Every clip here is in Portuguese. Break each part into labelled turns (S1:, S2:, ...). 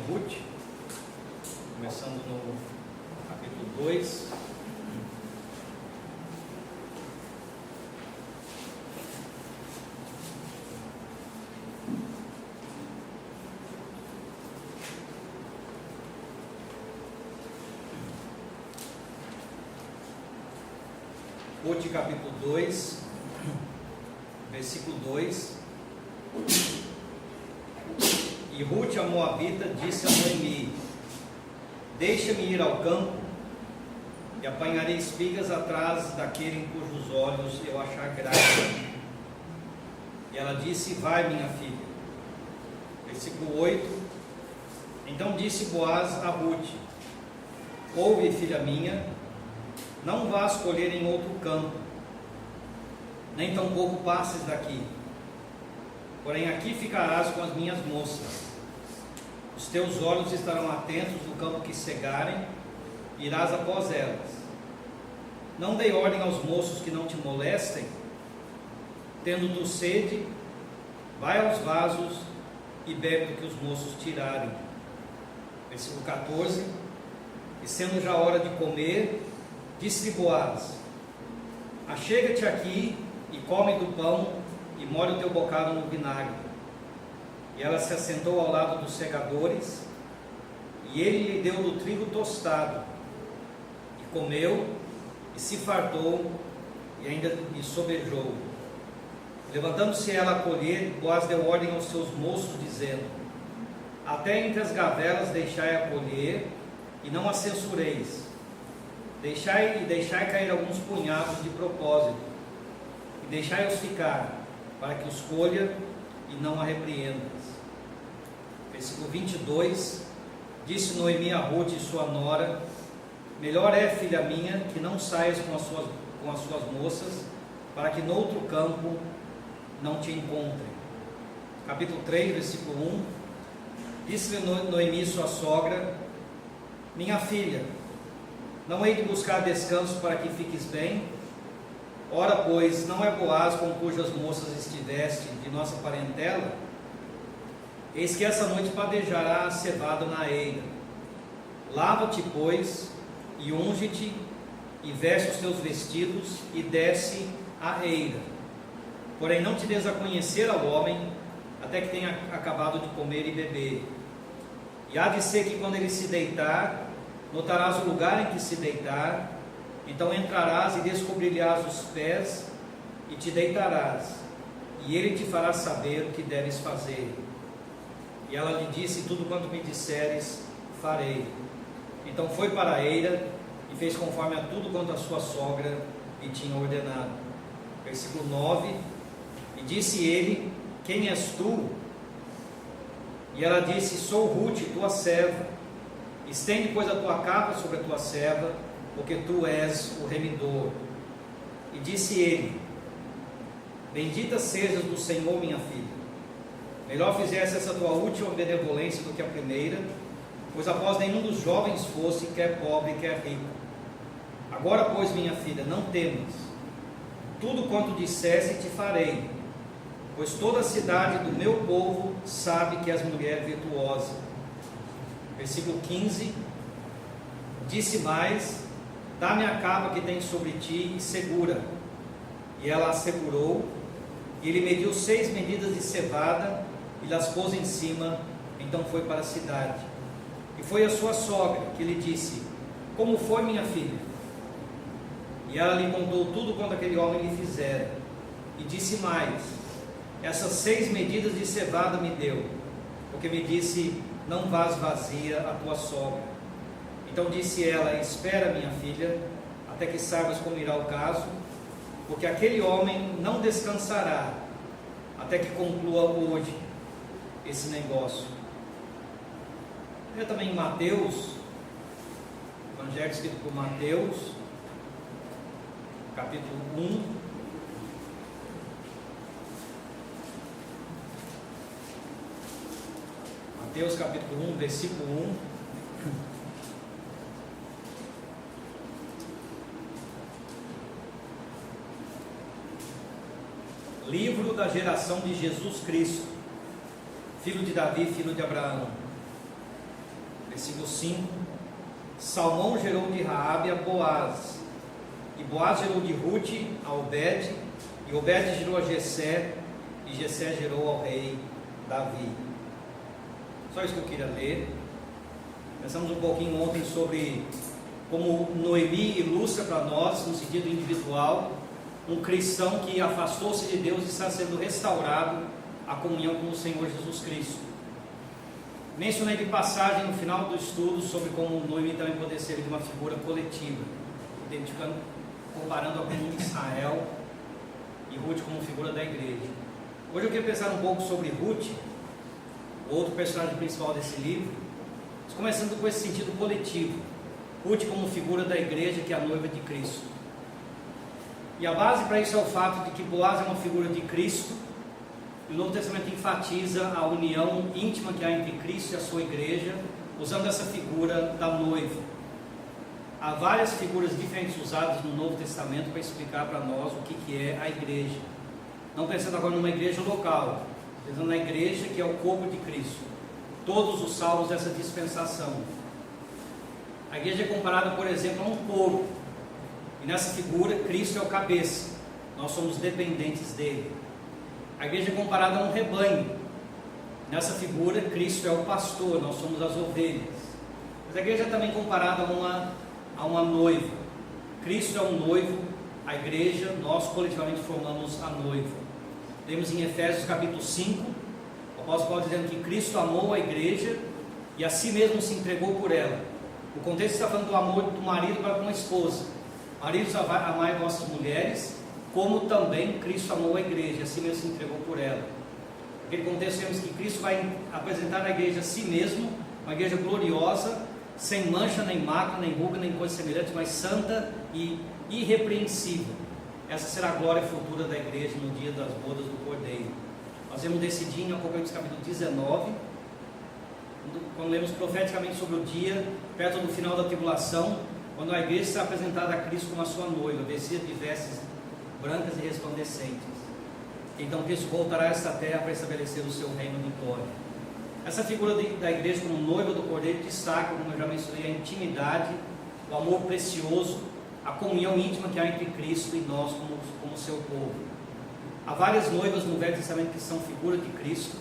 S1: Ruth, começando no capítulo 2. Ruth, capítulo 2, versículo 2. E Ruth, a moabita, disse a Noemi: deixa-me ir ao campo e apanharei espigas atrás daquele em cujos olhos eu achar graça. E ela disse: vai, minha filha. Versículo 8. Então disse Boaz a Ruth: ouve, filha minha, não vás colher em outro campo, nem tampouco passes daqui, porém aqui ficarás com as minhas moças. Os teus olhos estarão atentos no campo que cegarem, irás após elas. Não dei ordem aos moços que não te molestem. Tendo tu sede, vai aos vasos e bebe do que os moços tirarem. Versículo 14. E sendo já hora de comer, disse-lhe Boaz: achega-te aqui e come do pão e molha o teu bocado no vinagre. E ela se assentou ao lado dos segadores, e ele lhe deu do trigo tostado, e comeu, e se fartou, e ainda lhe sobejou. Levantando-se ela a colher, Boaz deu ordem aos seus moços, dizendo: até entre as gavelas deixai-a colher, e não a censureis. Deixai cair alguns punhados de propósito, e deixai-os ficar, para que os colha e não a repreendas. Versículo 22. Disse Noemi a Ruth, sua nora: melhor é, filha minha, que não saias com as suas moças, para que noutro campo não te encontrem. Capítulo 3, versículo 1. Disse-lhe Noemi, sua sogra: minha filha, não hei de buscar descanso para que fiques bem? Ora, pois, não é Boaz com cujas moças estiveste de nossa parentela? Eis que essa noite padejará a cevada na eira. Lava-te, pois, e unge-te, e veste os teus vestidos, e desce à eira. Porém não te des a conhecer ao homem, até que tenha acabado de comer e beber. E há de ser que quando ele se deitar, notarás o lugar em que se deitar, então entrarás e descobrir-lhe-ás os pés, e te deitarás, e ele te fará saber o que deves fazer. E ela lhe disse: tudo quanto me disseres, farei. Então foi para a eira, e fez conforme a tudo quanto a sua sogra lhe tinha ordenado. Versículo 9. E disse ele: quem és tu? E ela disse: sou Ruth, tua serva. Estende, pois, a tua capa sobre a tua serva, porque tu és o remidor. E disse ele: bendita sejas do Senhor, minha filha. Melhor fizesse essa tua última benevolência do que a primeira, pois após nenhum dos jovens fosse, quer pobre, quer rico. Agora, pois, minha filha, não temas. Tudo quanto dissesse te farei, pois toda a cidade do meu povo sabe que és mulher virtuosa. Versículo 15. Disse mais: dá-me a capa que tens sobre ti e segura. E ela a segurou, e ele mediu 6 medidas de cevada, e las pôs em cima, então foi para a cidade. E foi a sua sogra que lhe disse: como foi, minha filha? E ela lhe contou tudo quanto aquele homem lhe fizera. E disse mais: essas 6 medidas de cevada me deu, porque me disse: não vás vazia a tua sogra. Então disse ela: espera, minha filha, até que saibas como irá o caso, porque aquele homem não descansará, até que conclua hoje esse negócio. Também em Mateus, Evangelho escrito por Mateus, capítulo 1. Mateus capítulo 1, versículo 1. Livro da geração de Jesus Cristo, filho de Davi, filho de Abraão. versículo 5. Salmão gerou de Raabe a Boaz, e Boaz gerou de Rute a Obed, e Obed gerou a Jessé, e Jessé gerou ao rei Davi. Só isso que eu queria ler. Pensamos um pouquinho ontem sobre como Noemi ilustra para nós, no sentido individual, um cristão que afastou-se de Deus e está sendo restaurado à comunhão com o Senhor Jesus Cristo. Mencionei de passagem no final do estudo sobre como Noemi também poderia ser de uma figura coletiva, identificando, comparando a comum Israel e Ruth como figura da igreja. Hoje eu queria pensar um pouco sobre Ruth, outro personagem principal desse livro, começando com esse sentido coletivo. Ruth como figura da igreja, que é a noiva de Cristo. E a base para isso é o fato de que Boaz é uma figura de Cristo, e o Novo Testamento enfatiza a união íntima que há entre Cristo e a sua igreja, usando essa figura da noiva. Há várias figuras diferentes usadas no Novo Testamento para explicar para nós o que é a igreja. Não pensando agora numa igreja local, pensando na igreja que é o corpo de Cristo. Todos os salvos dessa dispensação. A igreja é comparada, por exemplo, a um corpo. E nessa figura, Cristo é o cabeça. Nós somos dependentes dele. A igreja é comparada a um rebanho. Nessa figura, Cristo é o pastor. Nós somos as ovelhas. Mas a igreja é também comparada a uma noiva. Cristo é um noivo. A igreja, nós coletivamente formamos a noiva. Temos em Efésios capítulo 5, o apóstolo Paulo dizendo que Cristo amou a igreja e a si mesmo se entregou por ela. O contexto está falando do amor do marido para com a esposa. Maridos, amai vossas mulheres, como também Cristo amou a igreja, e a si mesmo se entregou por ela. Naquele contexto vemos que Cristo vai apresentar a igreja a si mesmo, uma igreja gloriosa, sem mancha, nem mácula, nem ruga, nem coisa semelhante, mas santa e irrepreensível. Essa será a glória futura da igreja no dia das bodas do Cordeiro. Nós vemos desse dia em Apocalipse capítulo 19, quando lemos profeticamente sobre o dia, perto do final da tribulação, quando a igreja será apresentada a Cristo como a sua noiva, vestida de vestes brancas e resplandecentes. Então Cristo voltará a esta terra para estabelecer o seu reino de glória. Essa figura da igreja como noiva do Cordeiro destaca, como eu já mencionei, a intimidade, o amor precioso, a comunhão íntima que há entre Cristo e nós como seu povo. Há várias noivas no Velho Testamento que são figura de Cristo.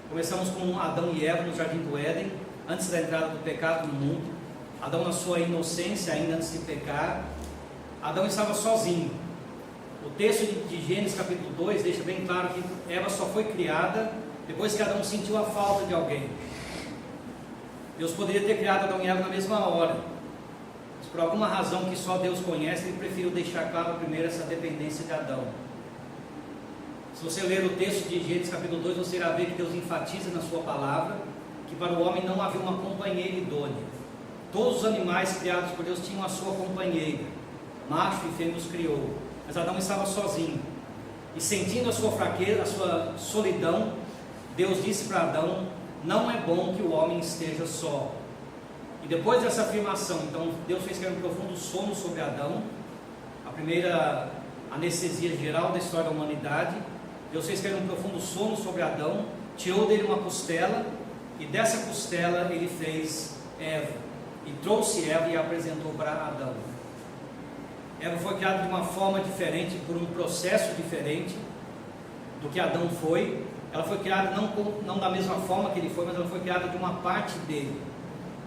S1: Começamos com Adão e Eva no Jardim do Éden, antes da entrada do pecado no mundo. Adão na sua inocência, ainda antes de pecar. Adão estava sozinho. O texto de Gênesis capítulo 2 deixa bem claro que Eva só foi criada depois que Adão sentiu a falta de alguém. Deus poderia ter criado Adão e Eva na mesma hora, mas por alguma razão que só Deus conhece, Ele preferiu deixar claro primeiro essa dependência de Adão. Se você ler o texto de Gênesis capítulo 2, você irá ver que Deus enfatiza na sua palavra que para o homem não havia uma companheira idônea. Todos os animais criados por Deus tinham a sua companheira, macho e fêmea os criou, mas Adão estava sozinho, e sentindo a sua fraqueza, a sua solidão, Deus disse para Adão: não é bom que o homem esteja só. E depois dessa afirmação, então Deus fez cair um profundo sono sobre Adão, a primeira anestesia geral da história da humanidade. Deus fez cair um profundo sono sobre Adão, tirou dele uma costela, e dessa costela ele fez Eva, e trouxe Eva e a apresentou para Adão. Eva foi criada de uma forma diferente, por um processo diferente do que Adão foi. Ela foi criada não da mesma forma que ele foi, mas ela foi criada de uma parte dele.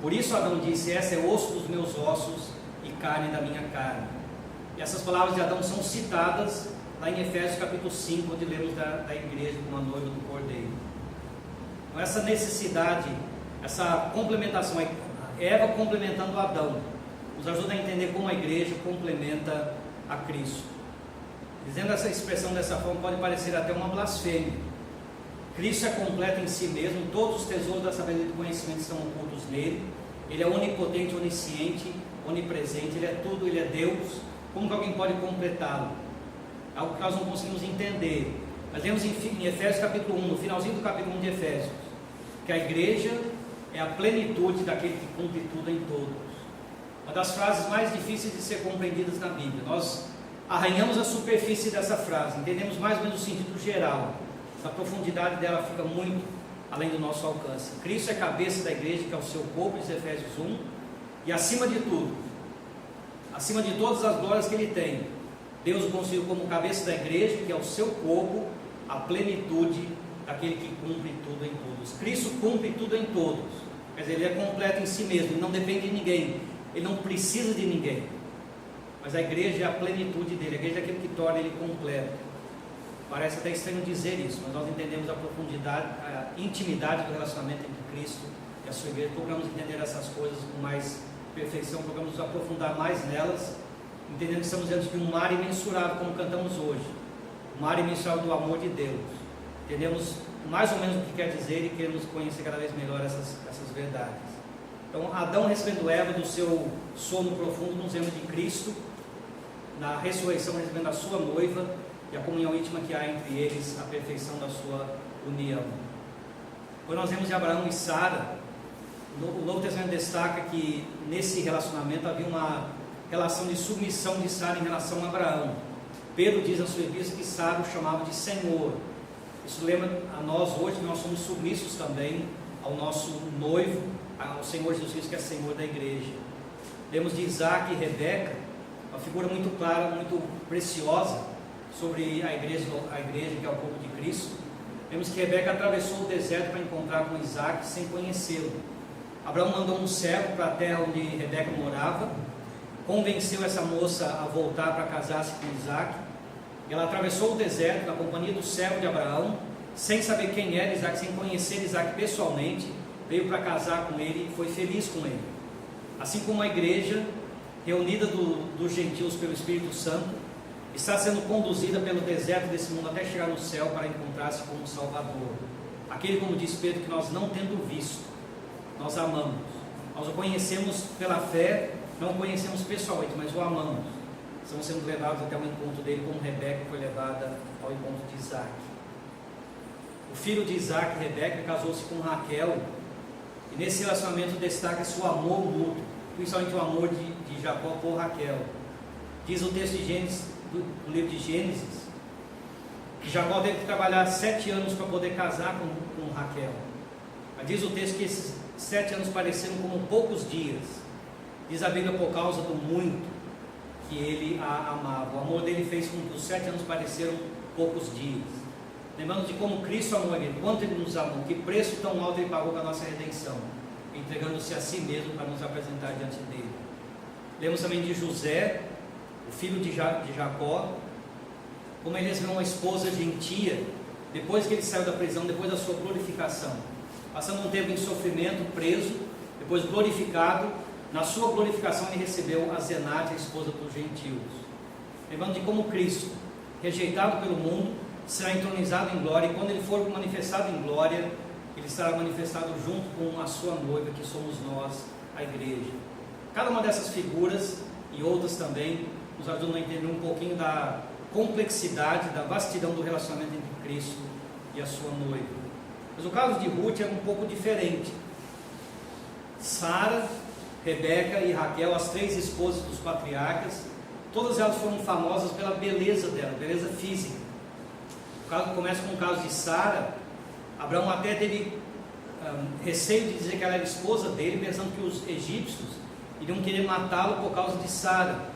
S1: Por isso Adão disse: essa é osso dos meus ossos e carne da minha carne. E essas palavras de Adão são citadas lá em Efésios capítulo 5, onde lemos da igreja como a noiva do Cordeiro. Então essa necessidade, essa complementação, Eva complementando Adão, nos ajuda a entender como a igreja complementa a Cristo. Dizendo essa expressão dessa forma pode parecer até uma blasfêmia. Cristo é completo em si mesmo, todos os tesouros da sabedoria e do conhecimento estão ocultos nele. Ele é onipotente, onisciente, onipresente, ele é tudo, ele é Deus. Como que alguém pode completá-lo? Algo que nós não conseguimos entender. Mas vemos em Efésios capítulo 1, no finalzinho do capítulo 1 de Efésios, que a igreja é a plenitude daquele que cumpre tudo em todos. Uma das frases mais difíceis de ser compreendidas na Bíblia. Nós arranhamos a superfície dessa frase, entendemos mais ou menos o sentido geral. A profundidade dela fica muito além do nosso alcance. Cristo é cabeça da igreja, que é o seu corpo, diz Efésios 1, e acima de tudo, acima de todas as glórias que Ele tem, Deus o constituiu como cabeça da igreja, que é o seu corpo, a plenitude daquele que cumpre tudo em todos. Cristo cumpre tudo em todos, quer dizer, Ele é completo em si mesmo, Ele não depende de ninguém, Ele não precisa de ninguém, mas a igreja é a plenitude dele, a igreja é aquilo que torna Ele completo. Parece até estranho dizer isso, mas nós entendemos a profundidade, a intimidade do relacionamento entre Cristo e a sua igreja. Procuramos entender essas coisas com mais perfeição, procuramos nos aprofundar mais nelas, entendendo que estamos diante de um mar imensurável, como cantamos hoje, o mar imensurável do amor de Deus. Entendemos mais ou menos o que quer dizer e queremos conhecer cada vez melhor essas verdades. Então, Adão recebendo Eva do seu sono profundo, nos lembra de Cristo, na ressurreição recebendo a sua noiva, e a comunhão íntima que há entre eles, a perfeição da sua união. Quando nós vemos de Abraão e Sara, o Novo Testamento destaca que nesse relacionamento havia uma relação de submissão de Sara em relação a Abraão. Pedro diz na sua epístola que Sara o chamava de Senhor. Isso lembra a nós hoje que nós somos submissos também ao nosso noivo, ao Senhor Jesus Cristo, que é Senhor da igreja. Lemos de Isaac e Rebeca, uma figura muito clara, muito preciosa sobre a igreja que é o corpo de Cristo. Vemos que Rebeca atravessou o deserto para encontrar com Isaac sem conhecê-lo. Abraão mandou um servo para a terra onde Rebeca morava, convenceu essa moça a voltar para casar-se com Isaac. Ela atravessou o deserto na companhia do servo de Abraão, sem saber quem era Isaac, sem conhecer Isaac pessoalmente, veio para casar com ele e foi feliz com ele. Assim como a igreja, reunida dos gentios pelo Espírito Santo, está sendo conduzida pelo deserto desse mundo até chegar no céu para encontrar-se com o Salvador. Aquele, como diz Pedro, que nós não tendo visto, nós amamos. Nós o conhecemos pela fé, não o conhecemos pessoalmente, mas o amamos. Estamos sendo levados até o encontro dele, como Rebeca foi levada ao encontro de Isaac. O filho de Isaac, Rebeca, casou-se com Raquel, e nesse relacionamento destaca-se o amor mútuo, principalmente o amor de Jacó por Raquel. Diz o texto de Gênesis, do livro de Gênesis, que Jacó teve que trabalhar 7 anos para poder casar com Raquel. Mas diz o texto que esses 7 anos pareceram como poucos dias. Diz a Bíblia, por causa do muito que ele a amava. O amor dele fez com que os 7 anos pareceram poucos dias. Lembrando de como Cristo amou ele, quanto ele nos amou, que preço tão alto ele pagou para a nossa redenção, entregando-se a si mesmo para nos apresentar diante dele. Lemos também de José, o filho de Jacó, como ele recebeu uma esposa gentia, depois que ele saiu da prisão, depois da sua glorificação, passando um tempo em sofrimento, preso, depois glorificado. Na sua glorificação ele recebeu a Zenate, a esposa dos gentios. Lembrando de como Cristo, rejeitado pelo mundo, será entronizado em glória, e quando ele for manifestado em glória, ele estará manifestado junto com a sua noiva, que somos nós, a igreja. Cada uma dessas figuras e outras também nos ajudam a entender um pouquinho da complexidade, da vastidão do relacionamento entre Cristo e a sua noiva. Mas o caso de Ruth é um pouco diferente. Sara, Rebeca e Raquel, as 3 esposas dos patriarcas, todas elas foram famosas pela beleza dela, beleza física. O caso começa com o caso de Sara. Abraão até teve receio de dizer que ela era esposa dele, pensando que os egípcios iriam querer matá-lo por causa de Sara.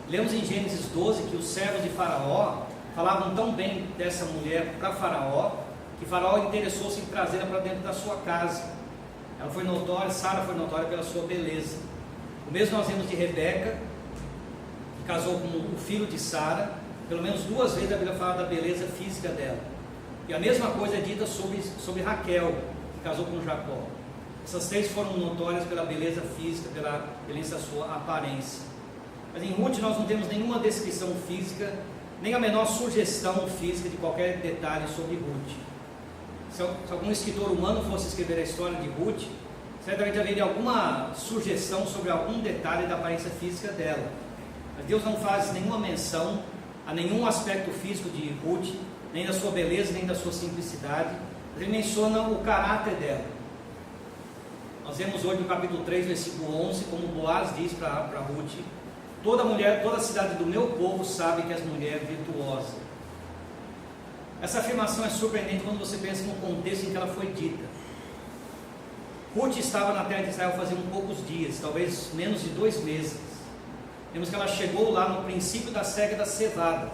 S1: Lemos em Gênesis 12 que os servos de Faraó falavam tão bem dessa mulher para Faraó, que Faraó interessou-se em trazê-la para dentro da sua casa. Ela foi notória, Sara foi notória pela sua beleza. O mesmo nós vemos de Rebeca, que casou com o filho de Sara. Pelo menos 2 vezes a Bíblia fala da beleza física dela. E a mesma coisa é dita sobre Raquel, que casou com Jacó. Essas 3 foram notórias pela beleza física, pela beleza da sua aparência. Mas em Ruth nós não temos nenhuma descrição física, nem a menor sugestão física de qualquer detalhe sobre Ruth. Se algum escritor humano fosse escrever a história de Ruth, certamente haveria alguma sugestão sobre algum detalhe da aparência física dela. Mas Deus não faz nenhuma menção a nenhum aspecto físico de Ruth, nem da sua beleza, nem da sua simplicidade. Ele menciona o caráter dela. Nós vemos hoje no capítulo 3, versículo 11, como Boaz diz para Ruth: toda mulher, toda a cidade do meu povo sabe que és mulher virtuosa. Essa afirmação é surpreendente quando você pensa no contexto em que ela foi dita. Ruth estava na terra de Israel fazia poucos dias, talvez menos de 2 meses. Vemos que ela chegou lá no princípio da cega das cevadas,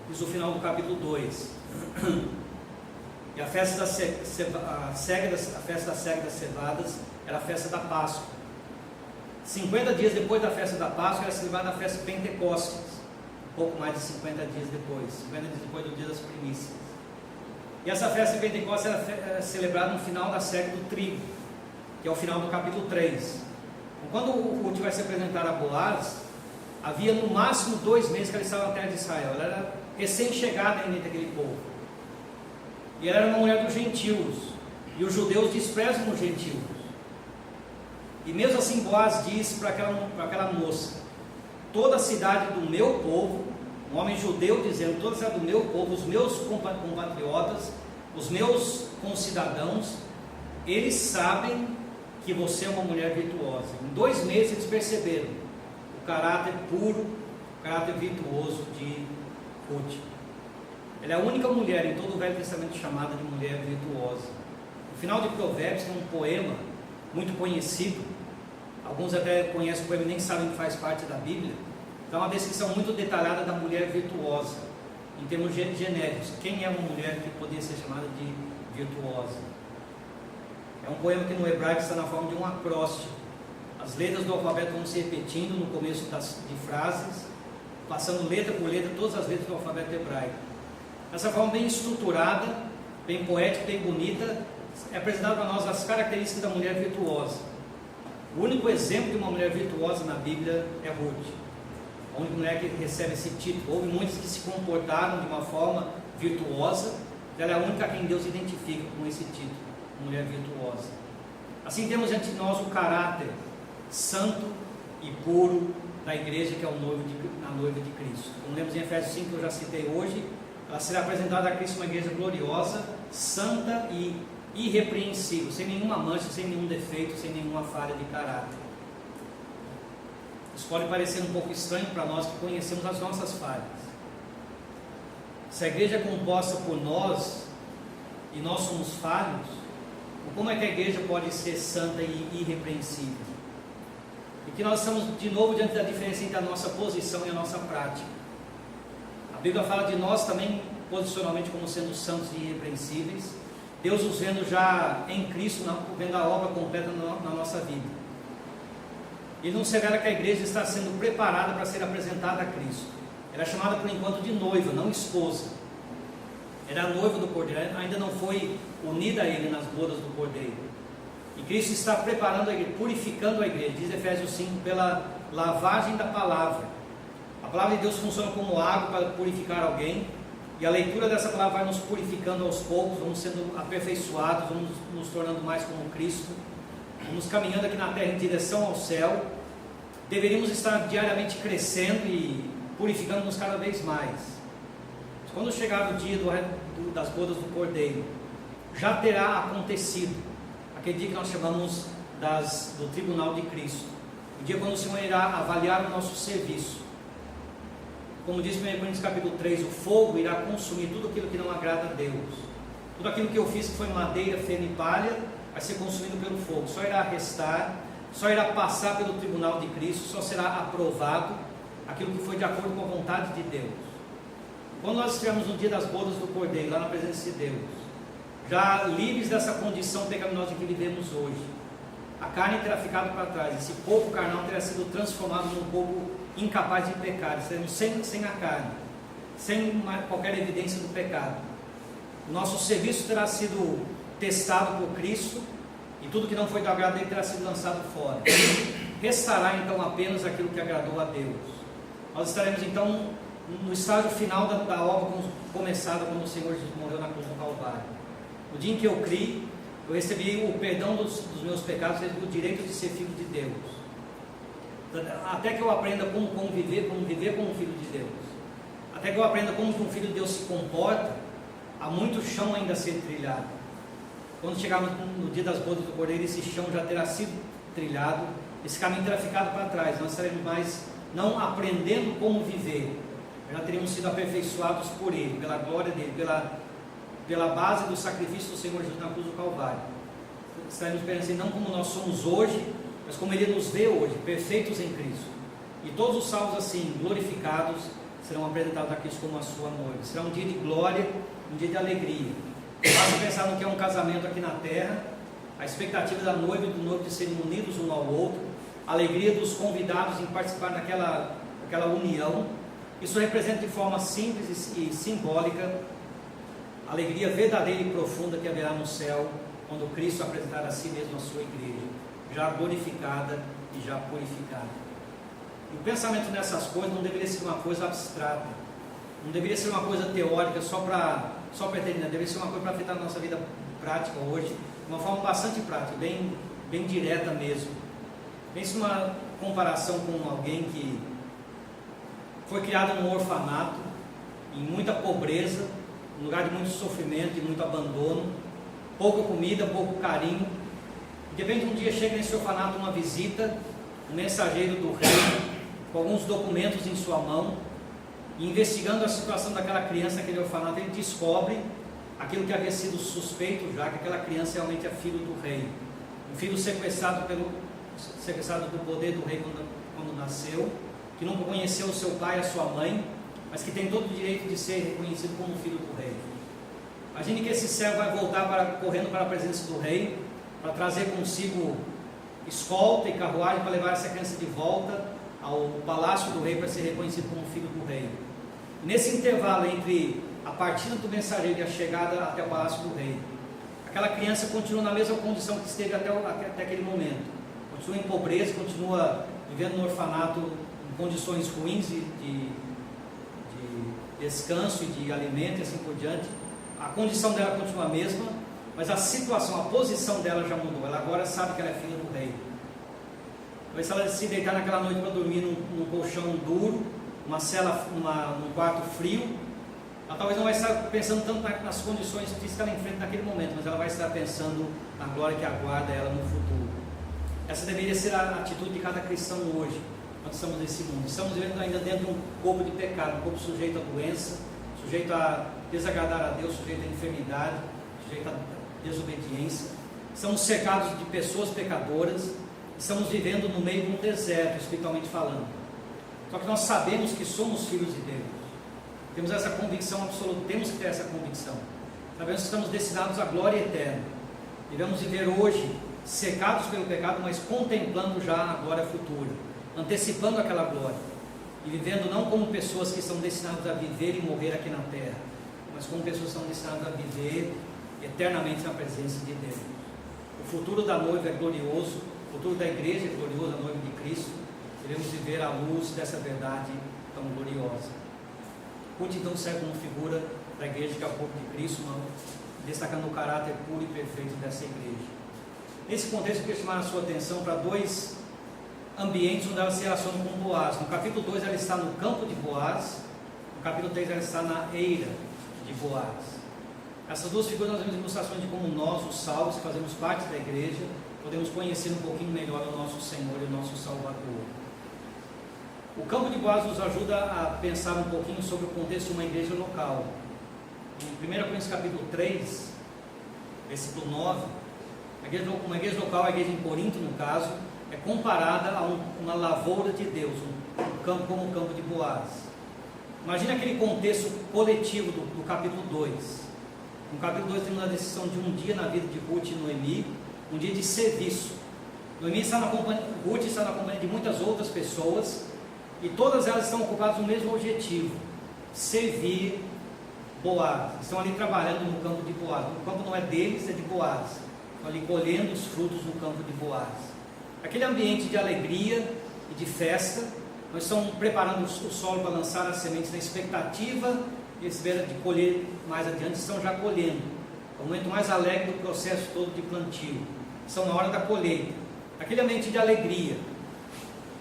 S1: diz o final do capítulo 2. E a festa da cega das cevadas era a festa da Páscoa. 50 dias depois da festa da Páscoa era celebrada a festa de Pentecostes, um pouco mais de 50 dias depois, 50 dias depois do dia das primícias. E essa festa de Pentecostes era celebrada no final da cega do trigo, que é o final do capítulo 3. Quando o Ruth vai se apresentar a Boaz, havia no máximo 2 meses que ela estava na terra de Israel. Ela era recém-chegada ainda daquele povo. E ela era uma mulher dos gentios. E os judeus desprezam os gentios. E mesmo assim Boaz disse para aquela moça: toda a cidade do meu povo, um homem judeu dizendo, toda a cidade do meu povo, os meus compatriotas, os meus concidadãos, eles sabem que você é uma mulher virtuosa. Em 2 meses eles perceberam o caráter puro, o caráter virtuoso de Ruth. Ela é a única mulher em todo o Velho Testamento chamada de mulher virtuosa. No final de Provérbios tem um poema muito conhecido, alguns até conhecem o poema e nem sabem que faz parte da Bíblia. Então, uma descrição muito detalhada da mulher virtuosa, em termos genéricos. Quem é uma mulher que poderia ser chamada de virtuosa? É um poema que no hebraico está na forma de um acróstico. As letras do alfabeto vão se repetindo no começo de frases, passando letra por letra, todas as letras do alfabeto hebraico. Dessa forma bem estruturada, bem poética, bem bonita, é apresentado para nós as características da mulher virtuosa. O único exemplo de uma mulher virtuosa na Bíblia é Ruth. A única mulher que recebe esse título. Houve muitos que se comportaram de uma forma virtuosa, ela é a única a quem Deus identifica com esse título, mulher virtuosa. Assim temos diante de nós o caráter santo e puro da igreja, que é a noiva de Cristo. Como lemos em Efésios 5, que eu já citei hoje, ela será apresentada a Cristo uma igreja gloriosa, santa e irrepreensível, sem nenhuma mancha, sem nenhum defeito, sem nenhuma falha de caráter. Isso pode parecer um pouco estranho para nós que conhecemos as nossas falhas. Se a igreja é composta por nós e nós somos falhos, como é que a igreja pode ser santa e irrepreensível? E que nós estamos de novo diante da diferença entre a nossa posição e a nossa prática. A Bíblia fala de nós também posicionalmente como sendo santos e irrepreensíveis, Deus os vendo já em Cristo, vendo a obra completa na nossa vida. Ele nos revela que a igreja está sendo preparada para ser apresentada a Cristo. Ela é chamada por enquanto de noiva, não esposa. Era a noiva do Cordeiro, ainda não foi unida a Ele nas bodas do Cordeiro. E Cristo está preparando a igreja, purificando a igreja, diz Efésios 5, pela lavagem da palavra. A palavra de Deus funciona como água para purificar alguém, e a leitura dessa palavra vai nos purificando aos poucos, vamos sendo aperfeiçoados, vamos nos tornando mais como Cristo, vamos caminhando aqui na terra em direção ao céu. Deveríamos estar diariamente crescendo e purificando-nos cada vez mais. Quando chegar o dia das bodas do Cordeiro, já terá acontecido aquele dia que nós chamamos do Tribunal de Cristo, o dia quando o Senhor irá avaliar o nosso serviço. Como diz 1 Coríntios capítulo 3, o fogo irá consumir tudo aquilo que não agrada a Deus. Tudo aquilo que eu fiz que foi madeira, feno e palha, vai ser consumido pelo fogo. Só irá restar, só irá passar pelo Tribunal de Cristo, só será aprovado aquilo que foi de acordo com a vontade de Deus. Quando nós estivermos no dia das bodas do Cordeiro, lá na presença de Deus, já livres dessa condição pecaminosa que vivemos hoje, a carne terá ficado para trás, esse corpo carnal terá sido transformado num corpo incapaz de pecar, seremos sem a carne, sem qualquer evidência do pecado. O nosso serviço terá sido testado por Cristo, e tudo que não foi do agrado dele terá sido lançado fora. Restará então apenas aquilo que agradou a Deus. Nós estaremos então no estágio final da obra começada quando o Senhor Jesus morreu na cruz do Calvário. No dia em que eu criei, eu recebi o perdão dos meus pecados, recebi o direito de ser filho de Deus. Até que eu aprenda como viver como filho de Deus, até que eu aprenda como um filho de Deus se comporta, há muito chão ainda a ser trilhado. Quando chegarmos no dia das bodas do Cordeiro, esse chão já terá sido trilhado, esse caminho terá ficado para trás. Nós estaremos mais não aprendendo como viver, já teríamos sido aperfeiçoados por Ele, pela glória dEle, pela base do sacrifício do Senhor Jesus na cruz do Calvário. Estaremos pensando não como nós somos hoje, mas como Ele nos vê hoje, perfeitos em Cristo. E todos os salvos assim, glorificados, serão apresentados a Cristo como a sua noiva. Será um dia de glória, um dia de alegria. Basta pensar no que é um casamento aqui na terra, a expectativa da noiva e do noivo de serem unidos um ao outro, a alegria dos convidados em participar daquela união. Isso representa de forma simples e simbólica a alegria verdadeira e profunda que haverá no céu, quando Cristo apresentar a si mesmo a sua igreja, já glorificada e já purificada. E o pensamento nessas coisas não deveria ser uma coisa abstrata, não deveria ser uma coisa teórica só para eternidade, deveria ser uma coisa para afetar a nossa vida prática hoje, de uma forma bastante prática, bem direta mesmo. Pense numa comparação com alguém que foi criado num orfanato, em muita pobreza, um lugar de muito sofrimento e muito abandono, pouca comida, pouco carinho. De repente um dia chega nesse orfanato uma visita, um mensageiro do rei, com alguns documentos em sua mão, e investigando a situação daquela criança naquele orfanato, ele descobre aquilo que havia sido suspeito já, que aquela criança realmente é filho do rei, um filho sequestrado do poder do rei quando nasceu, que não conheceu o seu pai e a sua mãe, mas que tem todo o direito de ser reconhecido como filho do rei. Imagine que esse servo vai voltar correndo para a presença do rei, para trazer consigo escolta e carruagem para levar essa criança de volta ao palácio do rei para ser reconhecido como filho do rei. E nesse intervalo entre a partida do mensageiro e a chegada até o palácio do rei, aquela criança continua na mesma condição que esteve até aquele momento, continua em pobreza, continua vivendo no orfanato em condições ruins de descanso e de alimento e assim por diante. A condição dela continua a mesma, mas a situação, a posição dela já mudou. Ela agora sabe que ela é filha do rei. Talvez se ela se deitar naquela noite para dormir num colchão duro, num quarto frio, ela talvez não vai estar pensando tanto nas condições físicas que ela enfrenta naquele momento, mas ela vai estar pensando na glória que aguarda ela no futuro. Essa deveria ser a atitude de cada cristão hoje, quando estamos nesse mundo. Estamos vivendo ainda dentro de um corpo de pecado, um corpo sujeito à doença, sujeito a desagradar a Deus, sujeito à enfermidade, sujeito à desobediência. Estamos cercados de pessoas pecadoras, estamos vivendo no meio de um deserto, espiritualmente falando. Só que nós sabemos que somos filhos de Deus. Temos essa convicção absoluta, temos que ter essa convicção. Sabemos que estamos destinados à glória eterna. Devemos viver hoje, cercados pelo pecado, mas contemplando já a glória futura, antecipando aquela glória, e vivendo não como pessoas que estão destinadas a viver e morrer aqui na terra, mas como pessoas que estão destinadas a viver eternamente na presença de Deus. O futuro da noiva é glorioso, o futuro da igreja é glorioso, a noiva de Cristo. Devemos viver à luz dessa verdade tão gloriosa. Ruth então serve como figura da igreja que é o corpo de Cristo, destacando o caráter puro e perfeito dessa igreja. Nesse contexto, eu queria chamar a sua atenção para dois ambientes onde ela se relaciona com Boaz. No capítulo 2 ela está no campo de Boaz, no capítulo 3 ela está na eira de Boaz. Essas duas figuras nós vemos ilustrações de como nós, os salvos, que fazemos parte da igreja, podemos conhecer um pouquinho melhor o nosso Senhor e o nosso Salvador. O campo de Boaz nos ajuda a pensar um pouquinho sobre o contexto de uma igreja local. Em 1 Coríntios capítulo 3, versículo 9, uma igreja local, a igreja em Corinto no caso, é comparada a uma lavoura de Deus, um campo como o campo de Boaz. Imagina aquele contexto coletivo do capítulo 2. No capítulo 2 temos a decisão de um dia na vida de Ruth e Noemi, um dia de serviço. Noemi está na companhia, Ruth está na companhia de muitas outras pessoas, e todas elas estão ocupadas no mesmo objetivo: servir Boaz. Estão ali trabalhando no campo de Boaz. O campo não é deles, é de Boaz. Estão ali colhendo os frutos no campo de Boaz. Aquele ambiente de alegria e de festa. Nós estamos preparando o solo para lançar as sementes na expectativa de colher mais adiante. Estão já colhendo. É o momento mais alegre do processo todo de plantio. Estão na hora da colheita. Aquele ambiente de alegria.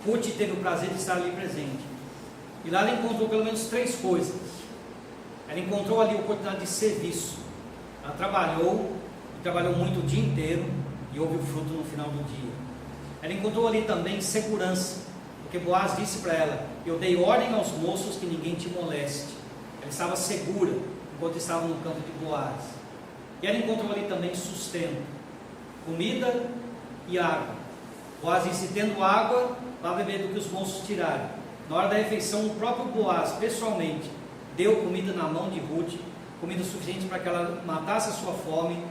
S1: Ruth teve o prazer de estar ali presente. E lá ela encontrou pelo menos 3 coisas. Ela encontrou ali a oportunidade de serviço. Ela trabalhou muito o dia inteiro, e houve o fruto no final do dia. Ela encontrou ali também segurança, Porque Boaz disse para ela: eu dei ordem aos moços que ninguém te moleste. Ela estava segura enquanto estava no campo de Boaz. E ela encontrou ali também sustento, comida e água. Boaz disse: tendo água, vá beber do que os moços tiraram. Na hora da refeição, o próprio Boaz, pessoalmente, deu comida na mão de Ruth, comida suficiente para que ela matasse a sua fome,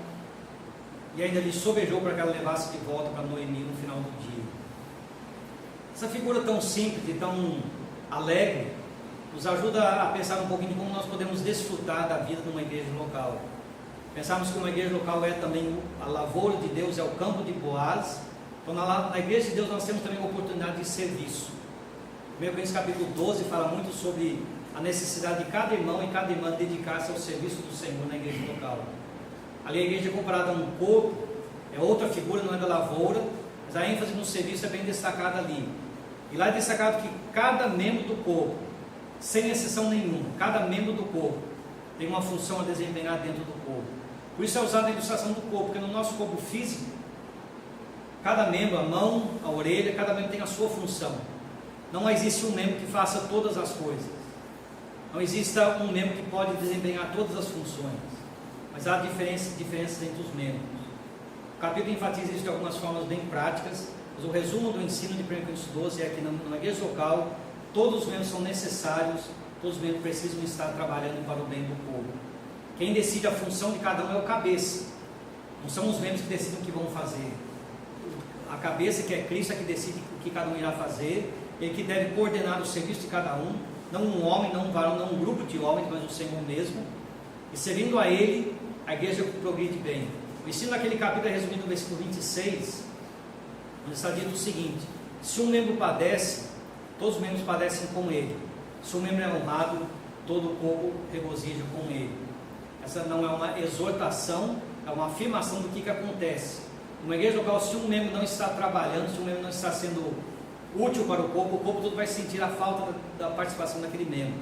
S1: e ainda lhe sobejou para que ela levasse de volta para Noemi no final do dia. Essa figura tão simples e tão alegre nos ajuda a pensar um pouquinho de como nós podemos desfrutar da vida de uma igreja local. Pensarmos que uma igreja local é também a lavoura de Deus, é o campo de Boaz. Então na igreja de Deus nós temos também a oportunidade de serviço. 1 Coríntios capítulo 12 fala muito sobre a necessidade de cada irmão e cada irmã dedicar-se ao serviço do Senhor na igreja local. Ali a igreja é comparada a um corpo, é outra figura, não é da lavoura, mas a ênfase no serviço é bem destacada ali. E lá é destacado que cada membro do corpo, sem exceção nenhuma, cada membro do corpo tem uma função a desempenhar dentro do corpo. Por isso é usada a ilustração do corpo, porque no nosso corpo físico, cada membro, a mão, a orelha, cada membro tem a sua função. Não existe um membro que faça todas as coisas. Não existe um membro que pode desempenhar todas as funções. Mas há diferenças entre os membros. O capítulo enfatiza isso de algumas formas bem práticas, mas o resumo do ensino de 1 Coríntios 12 é que na igreja local, todos os membros são necessários, todos os membros precisam estar trabalhando para o bem do povo. Quem decide a função de cada um é o cabeça. Não são os membros que decidem o que vão fazer. A cabeça, que é Cristo, é que decide o que cada um irá fazer, ele que deve coordenar o serviço de cada um, não um homem, não um varão, não um grupo de homens, mas o Senhor mesmo. E servindo a Ele, a igreja progride bem. O ensino daquele capítulo é resumido no versículo 26, onde está dito o seguinte: se um membro padece, todos os membros padecem com ele. Se um membro é honrado, todo o corpo regozija com ele. Essa não é uma exortação, é uma afirmação do que acontece. Numa igreja local, se um membro não está trabalhando, se um membro não está sendo útil para o corpo todo vai sentir a falta da participação daquele membro.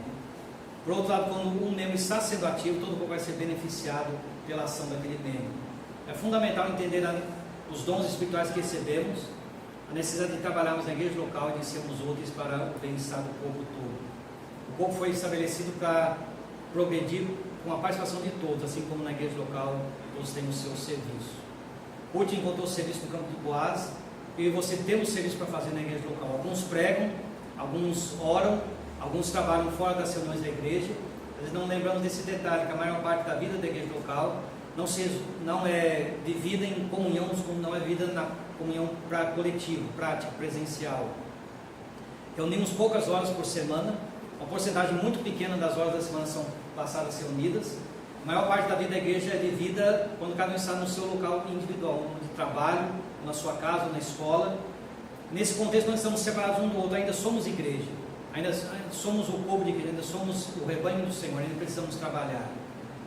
S1: Por outro lado, quando um membro está sendo ativo, todo o corpo vai ser beneficiado pela ação daquele membro. É fundamental entender os dons espirituais que recebemos, a necessidade de trabalharmos na igreja local e de sermos úteis para o bem-estar do corpo todo. O corpo foi estabelecido para progredir com a participação de todos, assim como na igreja local todos têm o seu serviço. Ruth encontrou o serviço no campo de Boaz, e você tem um serviço para fazer na igreja local. Alguns pregam, alguns oram, alguns trabalham fora das reuniões da igreja. Nós não lembramos desse detalhe, que a maior parte da vida da igreja local não é vivida em comunhão, não é vida na comunhão coletiva, prática, presencial. Reunimos poucas horas por semana, uma porcentagem muito pequena das horas da semana são passadas reunidas. A maior parte da vida da igreja é vivida quando cada um está no seu local individual, de trabalho, na sua casa, na escola. Nesse contexto nós estamos separados um do outro, ainda somos igreja, ainda somos o povo de igreja, ainda somos o rebanho do Senhor, ainda precisamos trabalhar.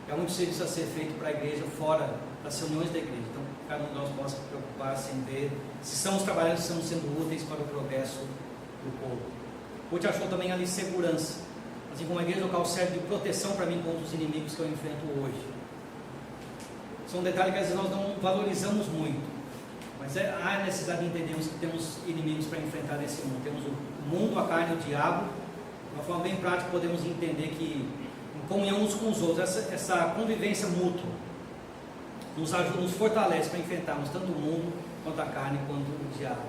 S1: É muito serviço a ser feito para a igreja fora das reuniões da igreja. Então cada um de nós possa se preocupar em ver se estamos trabalhando, se estamos sendo úteis para o progresso do povo. Ruth achou também ali segurança, assim como a igreja local serve de proteção para mim contra os inimigos que eu enfrento hoje. São detalhes que às vezes nós não valorizamos muito, mas há necessidade de entendermos que temos inimigos para enfrentar nesse mundo. Temos o mundo, a carne, o diabo. De uma forma bem prática podemos entender que em comunhão uns com os outros, essa convivência mútua nos ajuda, nos fortalece para enfrentarmos tanto o mundo, quanto a carne, quanto o diabo.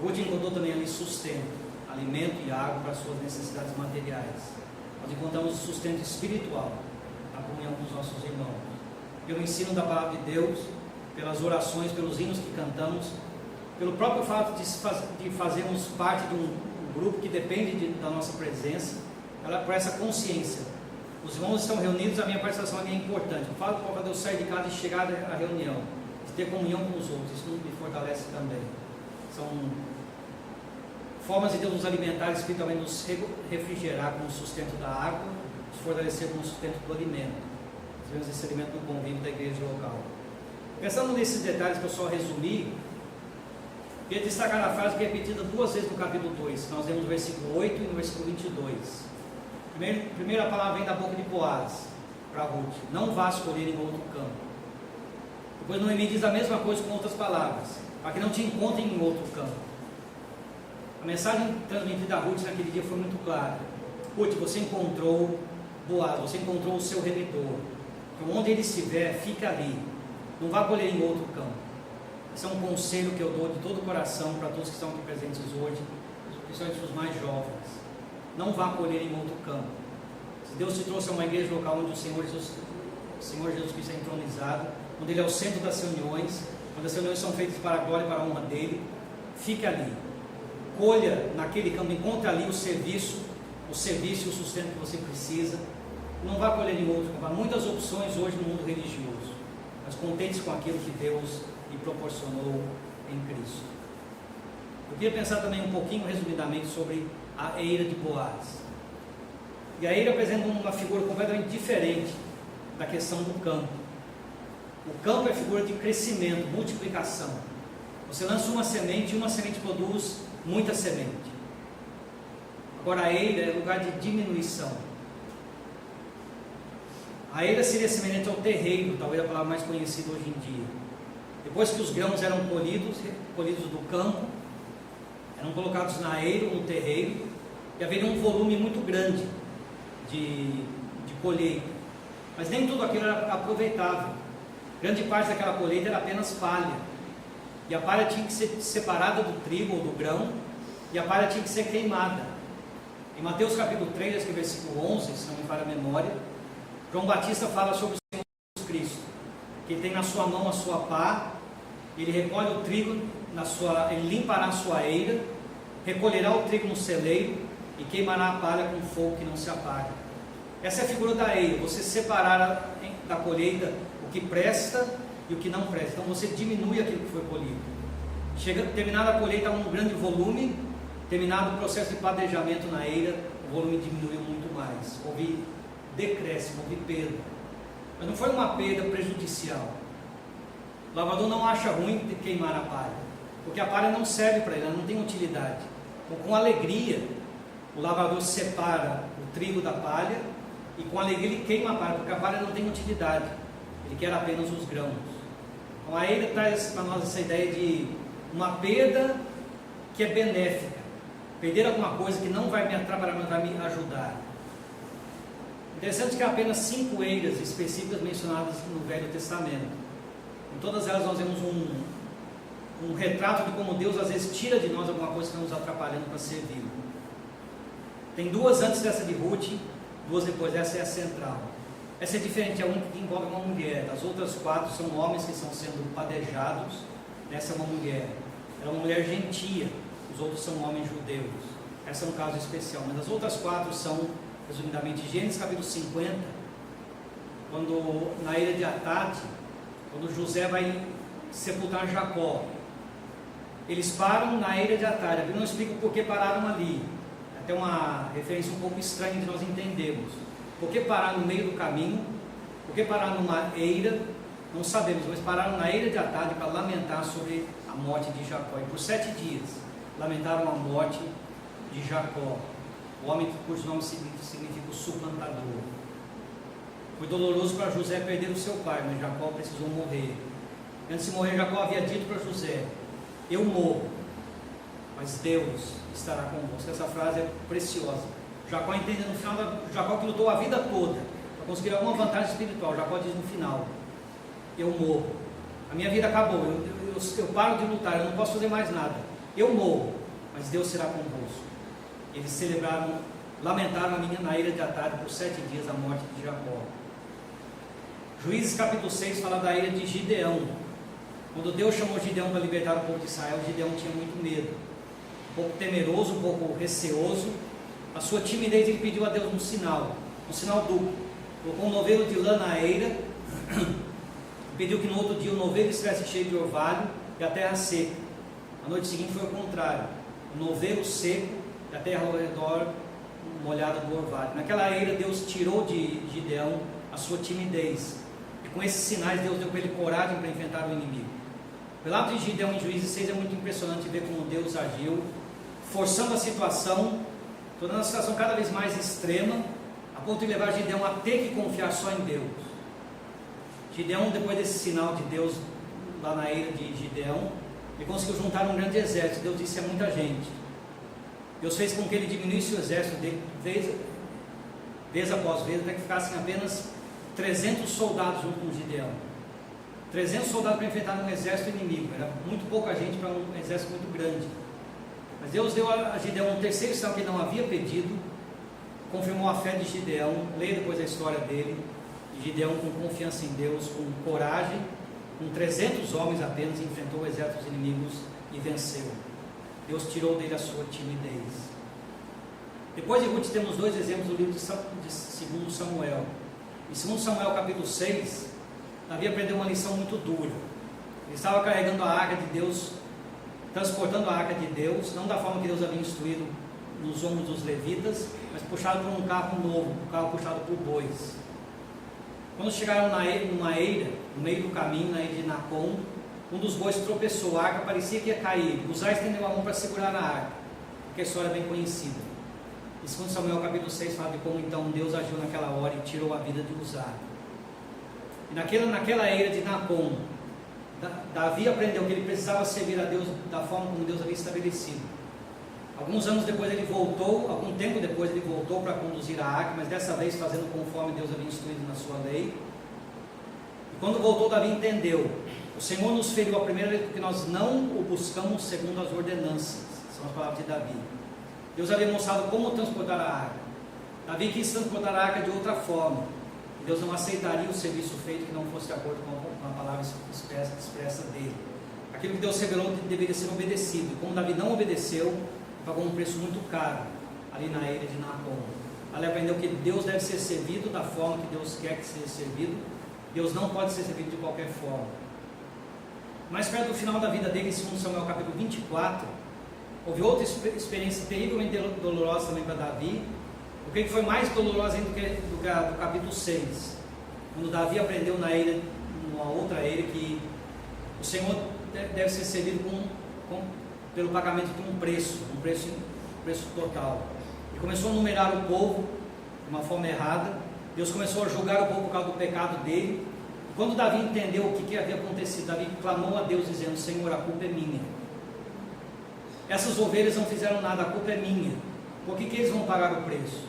S1: Ruth encontrou também ali sustento, alimento e água para suas necessidades materiais. Nós encontramos sustento espiritual na comunhão com os nossos irmãos, pelo ensino da palavra de Deus, pelas orações, pelos hinos que cantamos, pelo próprio fato de fazermos parte de um grupo que depende da nossa presença, por essa consciência. Os irmãos estão reunidos, a minha participação é importante. Eu falo para eu sair de casa e chegar à reunião, de ter comunhão com os outros, isso me fortalece também. São formas de Deus nos alimentar espiritualmente, nos refrigerar com o sustento da água, nos fortalecer com o sustento do alimento. Nós vemos esse alimento no convívio da igreja local. Pensando nesses detalhes que eu só resumi, queria destacar a frase que é repetida 2 vezes no capítulo 2. Nós vemos no versículo 8 e no versículo 22. Primeiro a palavra vem da boca de Boaz para Ruth: não vá escolher em outro campo. Depois Noemi diz a mesma coisa com outras palavras: para que não te encontrem em outro campo. A mensagem transmitida a Ruth naquele dia foi muito clara. Ruth, você encontrou Boaz, você encontrou o seu redentor. Então, onde ele estiver, fica ali. Não vá colher em outro campo. Esse é um conselho que eu dou de todo o coração para todos que estão aqui presentes hoje, principalmente os mais jovens. Não vá colher em outro campo. Se Deus te trouxe a uma igreja local onde o Senhor Jesus Cristo é entronizado, onde Ele é o centro das reuniões, onde as reuniões são feitas para a glória e para a honra dEle, fique ali. Colha naquele campo, encontre ali o serviço e o sustento que você precisa. Não vá colher em outro campo. Há muitas opções hoje no mundo religioso, mas contente-se com aquilo que Deus lhe proporcionou em Cristo. Eu queria pensar também um pouquinho, resumidamente, sobre a eira de Boaz. E a eira apresenta uma figura completamente diferente da questão do campo. O campo é figura de crescimento, multiplicação. Você lança uma semente e uma semente produz muita semente. Agora a eira é lugar de diminuição. A eira seria semelhante ao terreiro, talvez a palavra mais conhecida hoje em dia. Depois que os grãos eram colhidos do campo, eram colocados na eira ou no terreiro, e haveria um volume muito grande de colheita. Mas nem tudo aquilo era aproveitável. Grande parte daquela colheita era apenas palha. E a palha tinha que ser separada do trigo ou do grão, e a palha tinha que ser queimada. Em Mateus capítulo 3, acho que versículo 11, se não me falha a memória, João Batista fala sobre o Senhor Jesus Cristo, que ele tem na sua mão a sua pá, ele recolhe o trigo, ele limpará a sua eira, recolherá o trigo no celeiro e queimará a palha com fogo que não se apaga. Essa é a figura da eira, você separar da colheita o que presta e o que não presta. Então você diminui aquilo que foi colhido. Terminada a colheita, há um grande volume. Terminado o processo de padejamento na eira, o volume diminuiu muito mais. Houve decréscimo, houve perda. Mas não foi uma perda prejudicial. O lavrador não acha ruim de queimar a palha, porque a palha não serve para ele, ela não tem utilidade. Então, com alegria, o lavrador separa o trigo da palha e com alegria ele queima a palha, porque a palha não tem utilidade, ele quer apenas os grãos. Então a eira traz para nós essa ideia de uma perda que é benéfica, perder alguma coisa que não vai me atrapalhar, mas vai me ajudar. Interessante que há apenas 5 eiras específicas mencionadas no Velho Testamento. Em todas elas nós vemos um retrato de como Deus às vezes tira de nós alguma coisa que está nos atrapalhando para servir. Tem 2 antes dessa de Ruth, 2 depois, essa é a central. Essa é diferente, é a única que envolve uma mulher. As outras 4 são homens que estão sendo padejados, essa é uma mulher. Ela é uma mulher gentia, os outros são homens judeus. Essa é um caso especial, mas as outras 4 são, resumidamente, Gênesis capítulo 50, quando na ilha de Atad, quando José vai sepultar Jacó, eles param na ilha de Atad. A Bíblia não explica por que pararam ali. Até uma referência um pouco estranha de nós entendermos. Por que parar no meio do caminho? Por que parar numa eira? Não sabemos, mas pararam na eira de Atad para lamentar sobre a morte de Jacó. E por 7 dias lamentaram a morte de Jacó, o homem cujo nome significa o suplantador. Foi doloroso para José perder o seu pai, mas Jacó precisou morrer. Antes de morrer, Jacó havia dito para José: eu morro, mas Deus estará convosco. Essa frase é preciosa. Jacó entende no final, Jacó que lutou a vida toda para conseguir alguma vantagem espiritual. Jacó diz no final: eu morro, a minha vida acabou, eu paro de lutar, eu não posso fazer mais nada, eu morro, mas Deus será convosco. Eles celebraram, lamentaram na ilha de Atad por 7 dias a morte de Jacó. Juízes capítulo 6 fala da ilha de Gideão. Quando Deus chamou Gideão para libertar o povo de Israel, Gideão tinha muito medo, um pouco temeroso, um pouco receoso. A sua timidez, ele pediu a Deus um sinal duplo. Colocou um novelo de lã na eira, pediu que no outro dia o novelo estivesse cheio de orvalho e a terra seca. A noite seguinte foi o contrário, o novelo seco e a terra ao redor molhada do orvalho. Naquela eira Deus tirou de Gideão a sua timidez, e com esses sinais Deus deu para ele coragem para enfrentar o inimigo. O relato de Gideão em Juízes 6 é muito impressionante ver como Deus agiu, forçando a situação, tornando a situação cada vez mais extrema, a ponto de levar Gideão a ter que confiar só em Deus. Gideão, depois desse sinal de Deus lá na ilha de Gideão, ele conseguiu juntar um grande exército. Deus disse: é muita gente, Deus fez com que ele diminuísse o exército dele vez após vez, até que ficassem apenas 300 soldados junto com Gideão. 300 soldados para enfrentar um exército inimigo, era muito pouca gente para um exército muito grande. Mas Deus deu a Gideão um terceiro sinal que ele não havia pedido, confirmou a fé de Gideão. Leia depois a história dele. Gideão, com confiança em Deus, com coragem, com 300 homens apenas, enfrentou o exército dos inimigos e venceu. Deus tirou dele a sua timidez. Depois de Ruth temos dois exemplos do livro de 2 Samuel. Em 2 Samuel capítulo 6, Davi aprendeu uma lição muito dura. Ele estava carregando a arca de Deus, transportando a arca de Deus, não da forma que Deus havia instruído nos ombros dos levitas, mas puxado por um carro novo, um carro puxado por bois. Quando chegaram numa eira, no meio do caminho, na eira de Nacon, um dos bois tropeçou, a arca parecia que ia cair. Uzá estendeu a mão para segurar a arca, porque a história é bem conhecida. E 2 Samuel capítulo 6 fala de como então Deus agiu naquela hora e tirou a vida de Uzá. E naquela eira de Nacon, Davi aprendeu que ele precisava servir a Deus da forma como Deus havia estabelecido. Algum tempo depois ele voltou para conduzir a arca, mas dessa vez fazendo conforme Deus havia instruído na sua lei. E quando voltou, Davi entendeu: o Senhor nos feriu a primeira vez porque nós não o buscamos segundo as ordenanças. São as palavras de Davi. Deus havia mostrado como transportar a arca. Davi quis transportar a arca de outra forma. E Deus não aceitaria o serviço feito que não fosse de acordo com a palavra expressa dele. Aquilo que Deus revelou deveria ser obedecido. E como Davi não obedeceu, pagou um preço muito caro ali na eira de Nacon. Ali aprendeu que Deus deve ser servido da forma que Deus quer que seja servido. Deus não pode ser servido de qualquer forma. Mais perto do final da vida dele, em 2 Samuel capítulo 24, houve outra experiência terrivelmente dolorosa também para Davi. O que foi mais doloroso ainda do capítulo 6? Quando Davi aprendeu numa outra eira, que o Senhor deve ser servido pelo pagamento de um preço total. E começou a numerar o povo de uma forma errada. Deus começou a julgar o povo por causa do pecado dele. E quando Davi entendeu o que havia acontecido, Davi clamou a Deus dizendo: Senhor, a culpa é minha. Essas ovelhas não fizeram nada, a culpa é minha. Por que eles vão pagar o preço?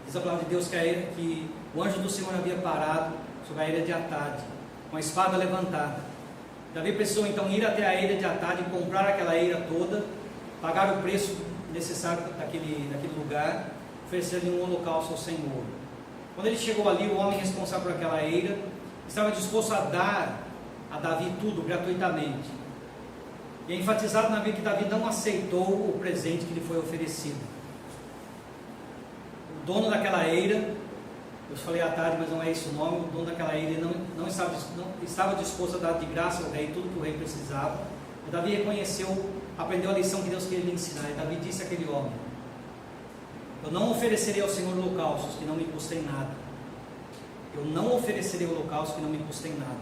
S1: Diz a palavra de Deus que o anjo do Senhor havia parado sobre a eira de Atade, com a espada levantada. Davi precisou então ir até a eira de Atade, comprar aquela eira toda, pagar o preço necessário daquele lugar, oferecer-lhe um holocausto ao Senhor. Quando ele chegou ali, o homem responsável por aquela eira estava disposto a dar a Davi tudo gratuitamente. E é enfatizado na Bíblia que Davi não aceitou o presente que lhe foi oferecido. O dono daquela eira, eu falei à tarde, mas não é esse o nome, o dono daquela eira não estava disposto a dar de graça ao rei tudo que o rei precisava. E Davi reconheceu, aprendeu a lição que Deus queria lhe ensinar. E Davi disse àquele homem: eu não oferecerei ao Senhor holocaustos que não me custem nada. Eu não oferecerei holocaustos que não me custem nada.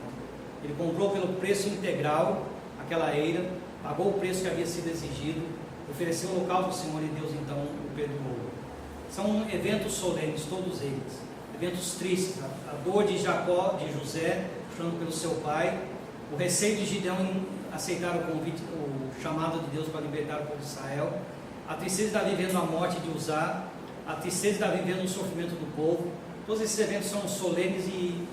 S1: Ele comprou pelo preço integral aquela eira, pagou o preço que havia sido exigido, ofereceu o holocausto ao Senhor e Deus então o perdoou. São eventos solenes, todos eles, eventos tristes: a dor de Jacó, de José, chorando pelo seu pai, o receio de Gideão em aceitar o convite, o chamado de Deus para libertar o povo de Israel, a tristeza de Davi vendo a morte de Uzá, a tristeza de Davi vendo o sofrimento do povo. Todos esses eventos são solenes e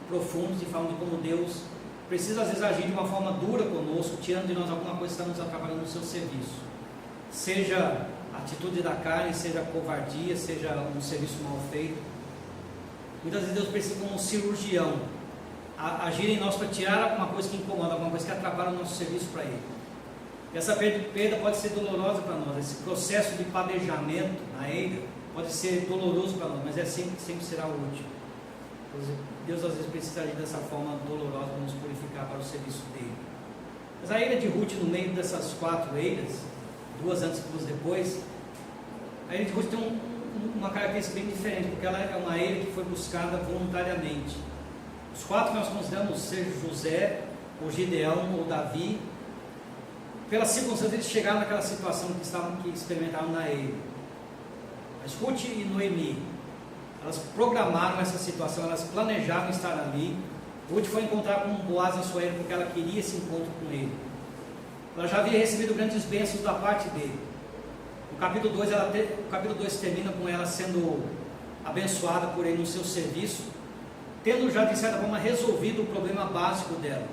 S1: profundos e falam de como Deus precisa às vezes agir de uma forma dura conosco, tirando de nós alguma coisa que está nos atrapalhando no seu serviço. Seja a atitude da carne, seja a covardia, seja um serviço mal feito. Muitas vezes Deus precisa, como um cirurgião, agir em nós para tirar alguma coisa que incomoda, alguma coisa que atrapalha o nosso serviço para Ele. E essa perda pode ser dolorosa para nós. Esse processo de padejamento na eira pode ser doloroso para nós, mas sempre será útil. Deus às vezes precisa agir dessa forma dolorosa para nos purificar para o serviço dele. Mas a eira de Ruth, no meio dessas 4 eiras, 2 antes e 2 depois, a eira de Ruth tem uma característica bem diferente, porque ela é uma eira que foi buscada voluntariamente. Os 4 que nós consideramos ser José, ou Gideão, ou Davi, pelas circunstâncias eles chegaram naquela situação que experimentaram na eira. Mas Ruth e Noemi, elas programaram essa situação, elas planejavam estar ali. Ruth foi encontrar com Boaz na sua eira porque ela queria esse encontro com ele. Ela já havia recebido grandes bênçãos da parte dele. O capítulo 2 termina com ela sendo abençoada por ele no seu serviço, tendo já de certa forma resolvido o problema básico dela.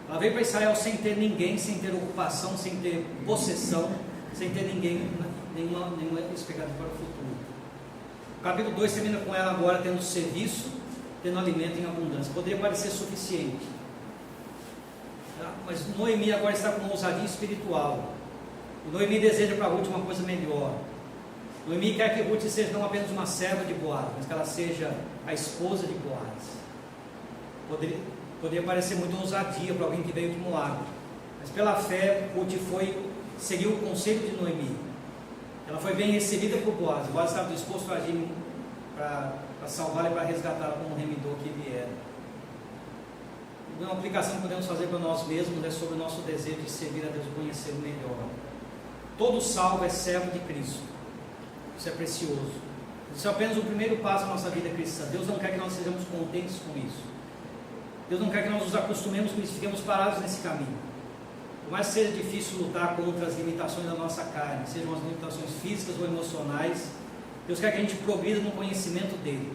S1: Ela veio para Israel sem ter ninguém, sem ter ocupação, sem ter possessão, sem ter ninguém, nenhuma expectativa para o futuro. O capítulo 2 termina com ela agora tendo serviço, tendo alimento em abundância. Poderia parecer suficiente, mas Noemi agora está com uma ousadia espiritual. O Noemi deseja para Ruth uma coisa melhor. Noemi quer que Ruth seja não apenas uma serva de Boaz, mas que ela seja a esposa de Boaz. Poderia parecer muito ousadia para alguém que veio de Moab, mas pela fé Ruth seguiu o conselho de Noemi. Ela foi bem recebida por Boaz. Boaz estava disposto a agir para salvá-la e para resgatá-la como remidor que ele era. Uma aplicação que podemos fazer para nós mesmos é sobre o nosso desejo de servir a Deus e conhecer o melhor. Todo salvo é servo de Cristo. Isso é precioso. Isso é apenas o primeiro passo da nossa vida cristã. Deus não quer que nós sejamos contentes com isso. Deus não quer que nós nos acostumemos com isso, fiquemos parados nesse caminho. Por mais que seja difícil lutar contra as limitações da nossa carne, sejam as limitações físicas ou emocionais, Deus quer que a gente progrida no conhecimento dEle,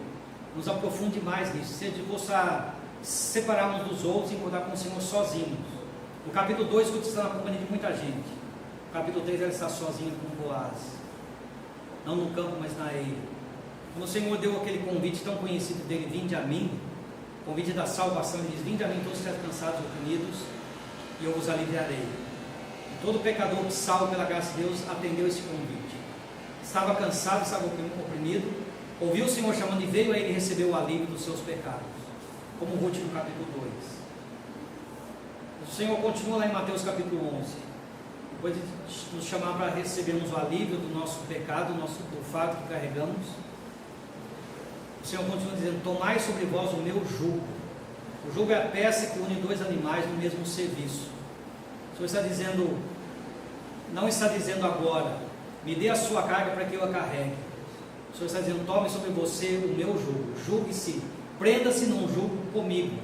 S1: nos aprofunde mais nisso, seja de possa separar uns dos outros e encontrar com o Senhor sozinhos. No capítulo 2, Ruth está na companhia de muita gente. No capítulo 3, ela está sozinha com Boaz, não no campo, mas na eira. Quando o Senhor deu aquele convite tão conhecido dele, vinde a mim, convite da salvação, ele diz, vinde a mim todos que estão cansados e oprimidos, e eu vos aliviarei. E todo pecador que salvo pela graça de Deus atendeu esse convite. Estava cansado, estava oprimido, ouviu o Senhor chamando e veio a ele e recebeu o alívio dos seus pecados, como Ruth no capítulo 2. O Senhor continua lá em Mateus capítulo 11, depois de nos chamar para recebermos o alívio do nosso pecado, do fardo que carregamos. O Senhor continua dizendo, tomai sobre vós o meu jugo. O jugo é a peça que une dois animais no mesmo serviço. O Senhor está dizendo, não está dizendo agora, me dê a sua carga para que eu a carregue. O Senhor está dizendo, tome sobre você o meu jugo, julgue-se, prenda-se num jugo comigo.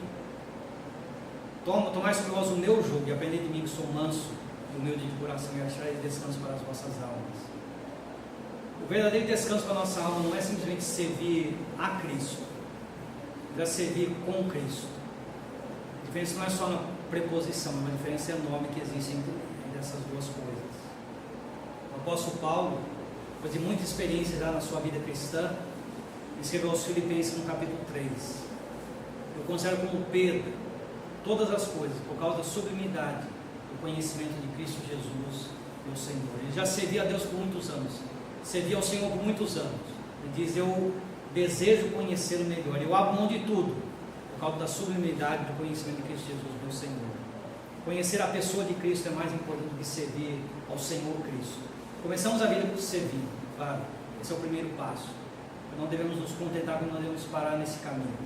S1: Tomai sobre vós o meu jugo e aprendei de mim que sou manso e humilde de coração e acharei descanso para as vossas almas. O verdadeiro descanso para a nossa alma não é simplesmente servir a Cristo, mas é servir com Cristo. A diferença não é só na preposição, é uma diferença enorme que existe entre essas duas coisas. O apóstolo Paulo, depois de muita experiência já na sua vida cristã, escreveu aos Filipenses no capítulo 3. Eu considero como Pedro todas as coisas por causa da sublimidade do conhecimento de Cristo Jesus, meu Senhor. Ele já servia a Deus por muitos anos, servia ao Senhor por muitos anos. Ele diz, eu desejo conhecer o melhor, eu abro mão de tudo por causa da sublimidade do conhecimento de Cristo Jesus, meu Senhor. Conhecer a pessoa de Cristo é mais importante do que servir ao Senhor Cristo. Começamos a vida por servir, claro, esse é o primeiro passo. Não devemos nos contentar, não devemos parar nesse caminho.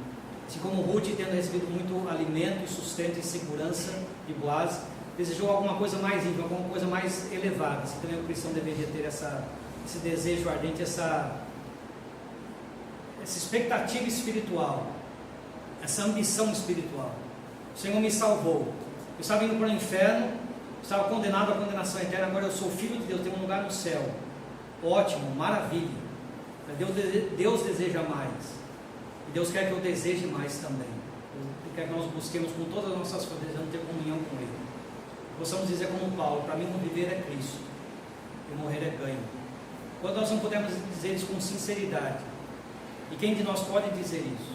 S1: Assim como Ruth, tendo recebido muito alimento, sustento e segurança de Boaz, desejou alguma coisa mais íntima, alguma coisa mais elevada. Assim também o cristão deveria ter esse desejo ardente, essa expectativa espiritual, essa ambição espiritual. O Senhor me salvou. Eu estava indo para o inferno, estava condenado à condenação eterna, agora eu sou filho de Deus, tenho um lugar no céu. Ótimo, maravilha. Deus deseja mais. E Deus quer que eu deseje mais também. Ele quer que nós busquemos com todas as nossas forças, desejando ter comunhão com Ele. Possamos dizer como Paulo, para mim o viver é Cristo, e o morrer é ganho. Quando nós não podemos dizer isso com sinceridade, e quem de nós pode dizer isso?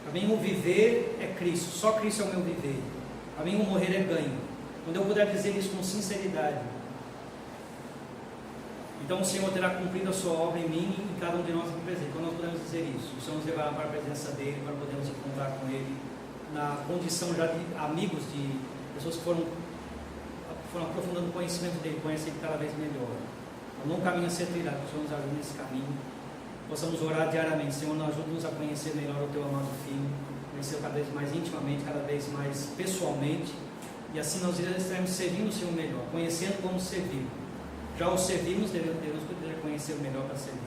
S1: Para mim o viver é Cristo, só Cristo é o meu viver. Para mim o morrer é ganho. Quando eu puder dizer isso com sinceridade, então o Senhor terá cumprido a sua obra em mim e em cada um de nós aqui presente. Quando nós podemos dizer isso, o Senhor nos levará para a presença dEle, para podermos encontrar com Ele, na condição já de amigos, de pessoas que foram aprofundando o conhecimento dEle, conhecem Ele cada vez melhor. É um longo caminho a ser trilhado, que o Senhor nos ajude nesse caminho. Possamos orar diariamente, Senhor, nos ajude-nos a conhecer melhor o Teu amado Filho, conhecer cada vez mais intimamente, cada vez mais pessoalmente, e assim nós estaremos servindo o Senhor melhor, conhecendo como servir. Já o servimos, devemos poder conhecer o melhor para servir.